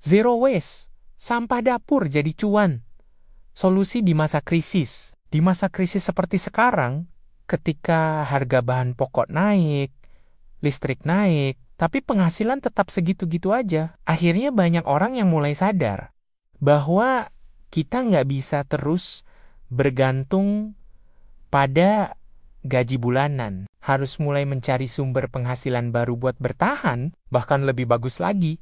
Zero waste, sampah dapur jadi cuan. Solusi di masa krisis. Di masa krisis seperti sekarang, ketika harga bahan pokok naik, listrik naik, tapi penghasilan tetap segitu-gitu aja. Akhirnya banyak orang yang mulai sadar bahwa kita nggak bisa terus bergantung pada gaji bulanan. Harus mulai mencari sumber penghasilan baru buat bertahan, bahkan lebih bagus lagi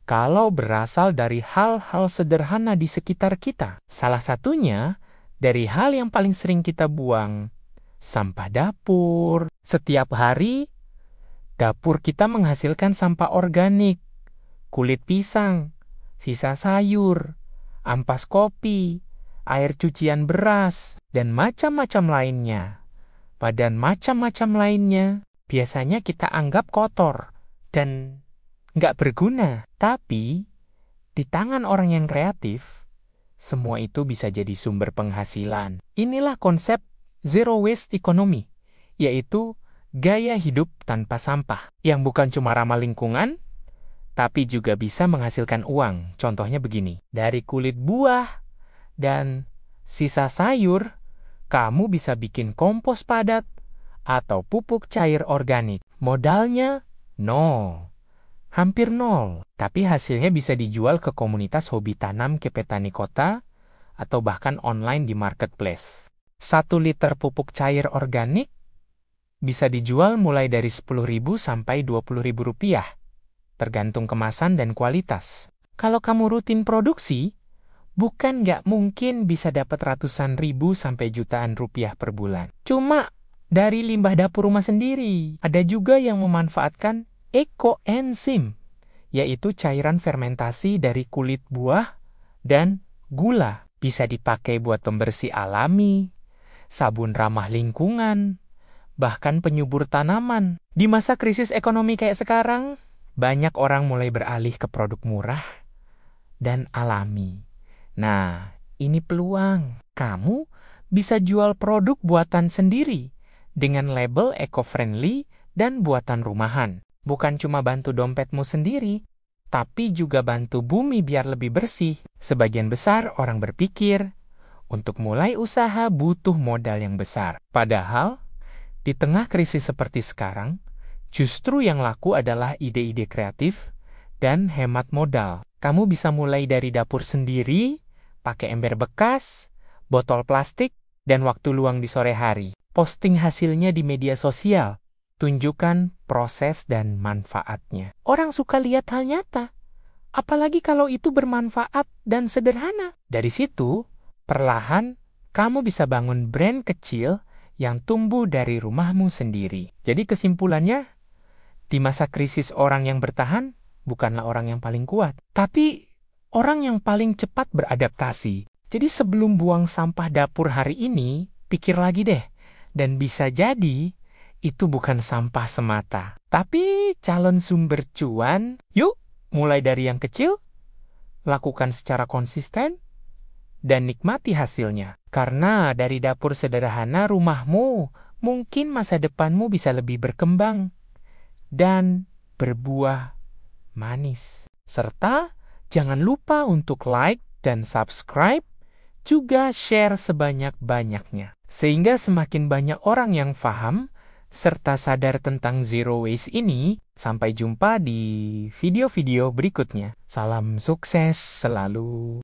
kalau berasal dari hal-hal sederhana di sekitar kita. Salah satunya dari hal yang paling sering kita buang, sampah dapur. Setiap hari, dapur kita menghasilkan sampah organik, kulit pisang, sisa sayur, ampas kopi, air cucian beras, dan macam-macam lainnya. Dan macam-macam lainnya biasanya kita anggap kotor dan nggak berguna. Tapi, di tangan orang yang kreatif, semua itu bisa jadi sumber penghasilan. Inilah konsep zero waste economy, yaitu gaya hidup tanpa sampah, yang bukan cuma ramah lingkungan, tapi juga bisa menghasilkan uang. Contohnya begini, dari kulit buah dan sisa sayur, kamu bisa bikin kompos padat atau pupuk cair organik. Modalnya hampir nol, tapi hasilnya bisa dijual ke komunitas hobi tanam ke petani kota atau bahkan online di marketplace. 1 liter pupuk cair organik bisa dijual mulai dari Rp10.000 sampai Rp20.000, tergantung kemasan dan kualitas. Kalau kamu rutin produksi, bukan nggak mungkin bisa dapat ratusan ribu sampai jutaan rupiah per bulan. Cuma dari limbah dapur rumah sendiri. Ada juga yang memanfaatkan ekoenzim, yaitu cairan fermentasi dari kulit buah dan gula. Bisa dipakai buat pembersih alami, sabun ramah lingkungan, bahkan penyubur tanaman. Di masa krisis ekonomi kayak sekarang, banyak orang mulai beralih ke produk murah dan alami. Nah, ini peluang. Kamu bisa jual produk buatan sendiri dengan label eco-friendly dan buatan rumahan. Bukan cuma bantu dompetmu sendiri, tapi juga bantu bumi biar lebih bersih. Sebagian besar orang berpikir, untuk mulai usaha butuh modal yang besar. Padahal, di tengah krisis seperti sekarang, justru yang laku adalah ide-ide kreatif dan hemat modal. Kamu bisa mulai dari dapur sendiri, pakai ember bekas, botol plastik, dan waktu luang di sore hari. Posting hasilnya di media sosial. Tunjukkan proses dan manfaatnya. Orang suka lihat hal nyata. Apalagi kalau itu bermanfaat dan sederhana. Dari situ, perlahan kamu bisa bangun brand kecil yang tumbuh dari rumahmu sendiri. Jadi kesimpulannya, di masa krisis orang yang bertahan bukanlah orang yang paling kuat, tapi orang yang paling cepat beradaptasi. Jadi sebelum buang sampah dapur hari ini, pikir lagi deh. Dan bisa jadi, itu bukan sampah semata, tapi calon sumber cuan. Yuk, mulai dari yang kecil, lakukan secara konsisten, dan nikmati hasilnya. Karena dari dapur sederhana rumahmu, mungkin masa depanmu bisa lebih berkembang dan berbuah manis. Serta jangan lupa untuk like dan subscribe, juga share sebanyak-banyaknya. Sehingga semakin banyak orang yang paham serta sadar tentang zero waste ini. Sampai jumpa di video-video berikutnya. Salam sukses selalu.